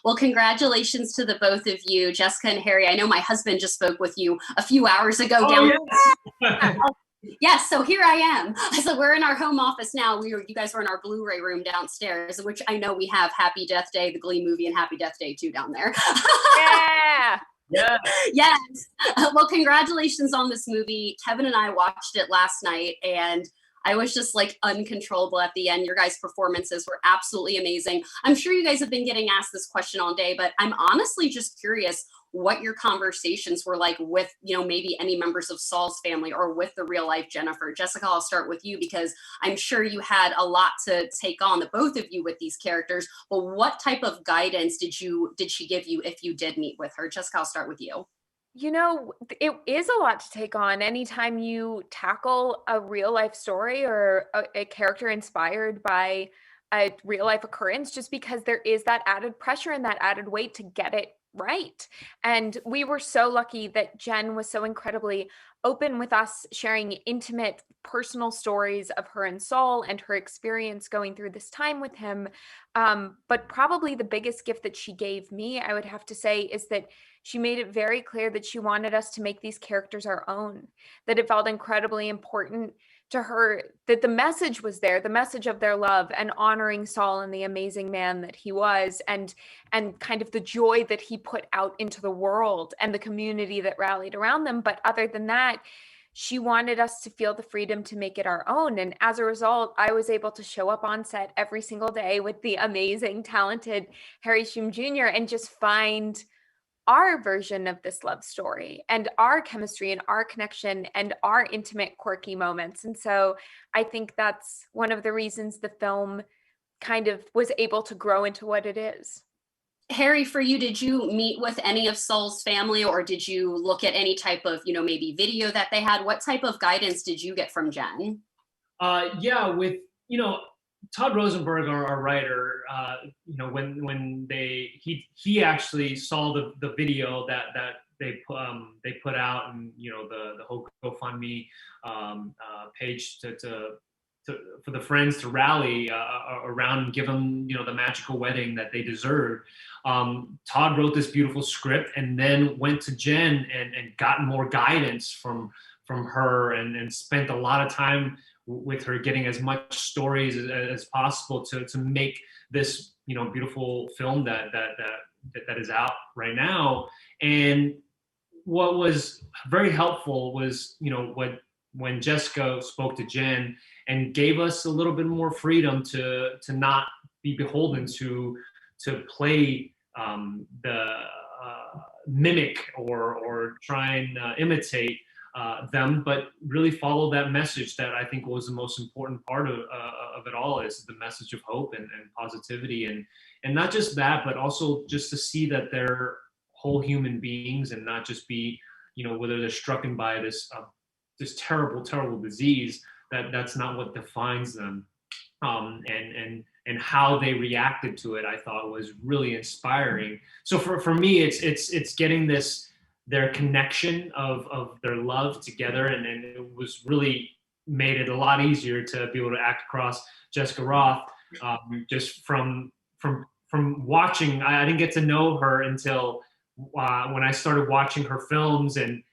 Well, congratulations to the both of you, Jessica and Harry. I know my husband just spoke with you a few hours ago Oh, down. yes. Yes, so here I am. So we're in our home office now. You guys were in our Blu-ray room downstairs, which I know we have Happy Death Day, the Glee movie, and Happy Death Day 2 down there. Yeah. Yeah. Yes. Well, congratulations on this movie. Kevin and I watched it last night, and I was just like uncontrollable at the end. Your guys' performances were absolutely amazing. I'm sure you guys have been getting asked this question all day, but I'm honestly just curious what your conversations were like with, maybe any members of Saul's family or with the real life Jennifer. Jessica, I'll start with you because I'm sure you had a lot to take on, the both of you, with these characters. But what type of guidance did she give you if you did meet with her? Jessica, I'll start with you. It is a lot to take on anytime you tackle a real life story or a character inspired by a real life occurrence, just because there is that added pressure and that added weight to get it right. And we were so lucky that Jen was so incredibly open with us, sharing intimate personal stories of her and Saul and her experience going through this time with him. But probably the biggest gift that she gave me, I would have to say, is that she made it very clear that she wanted us to make these characters our own, that it felt incredibly important to her that the message was there, the message of their love and honoring Saul and the amazing man that he was, and kind of the joy that he put out into the world and the community that rallied around them. But other than that, she wanted us to feel the freedom to make it our own. And as a result, I was able to show up on set every single day with the amazing, talented Harry Shum Jr. and just find our version of this love story and our chemistry and our connection and our intimate, quirky moments. And so I think that's one of the reasons the film kind of was able to grow into what it is. Harry, for you, did you meet with any of Saul's family, or did you look at any type of, maybe video that they had? What type of guidance did you get from Jen? Yeah, with Todd Rosenberg, our writer, when he actually saw the video that they put out, and the whole GoFundMe page to for the friends to rally around and give them the magical wedding that they deserved. Todd wrote this beautiful script and then went to Jen and got more guidance from her, and spent a lot of time with her, getting as much stories as possible to make this beautiful film that is out right now. And what was very helpful was when Jessica spoke to Jen and gave us a little bit more freedom to not be beholden to play the mimic or try and imitate them, but really follow that message that I think was the most important part of it all, is the message of hope and positivity, and not just that, but also just to see that they're whole human beings and not just be, whether they're struck by this terrible disease, that's not what defines them. And how they reacted to it, I thought was really inspiring. So for me, it's getting their connection of their love together, and it was really made it a lot easier to be able to act across Jessica Rothe, just from watching. I didn't get to know her until when I started watching her films and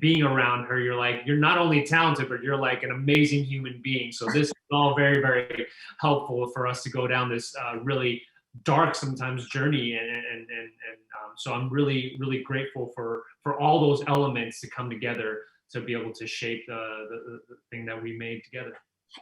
being around her. You're not only talented, but you're like an amazing human being. So this is all very, very helpful for us to go down this really dark sometimes journey, and so I'm really, really grateful for all those elements to come together to be able to shape the thing that we made together.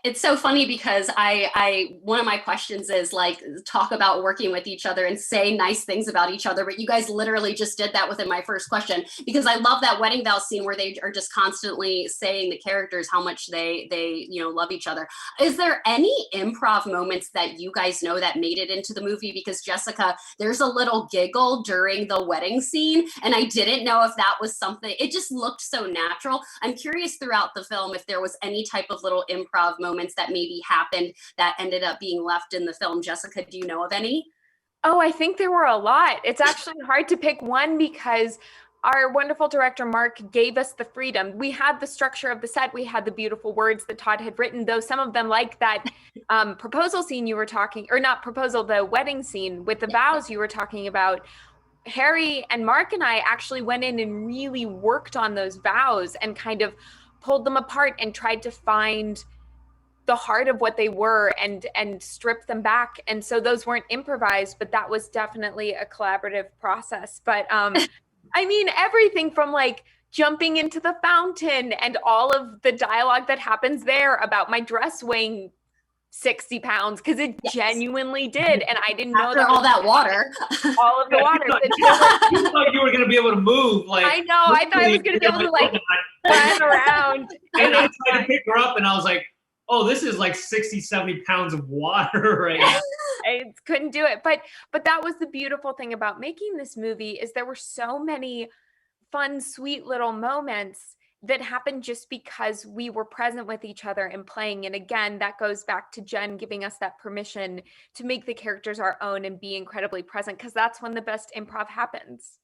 It's so funny because I one of my questions is like, talk about working with each other and say nice things about each other, but you guys literally just did that within my first question, because I love that wedding vow scene where they are just constantly saying, the characters, how much they love each other. Is there any improv moments that you guys know that made it into the movie? Because Jessica, there's a little giggle during the wedding scene, and I didn't know if that was something. It just looked so natural. I'm curious throughout the film if there was any type of little improv moments that maybe happened that ended up being left in the film. Jessica, do you know of any? Oh, I think there were a lot. It's actually hard to pick one because our wonderful director, Mark, gave us the freedom. We had the structure of the set. We had the beautiful words that Todd had written, though some of them, like that proposal scene you were talking, or not proposal, the wedding scene with the vows you were talking about. Harry and Mark and I actually went in and really worked on those vows and kind of pulled them apart and tried to find the heart of what they were and strip them back. And so those weren't improvised, but that was definitely a collaborative process. But I mean, everything from like jumping into the fountain and all of the dialogue that happens there about my dress weighing 60 pounds, because it genuinely did. And I didn't know that all that water. All of the water. You thought you were going to be able to move. Like, I know. I thought I was going to be able to like run around. And I tried to pick her up and I was like, oh, this is like 60, 70 pounds of water right now. I couldn't do it. But that was the beautiful thing about making this movie, is there were so many fun, sweet little moments that happened just because we were present with each other and playing. And again, that goes back to Jen giving us that permission to make the characters our own and be incredibly present, because that's when the best improv happens.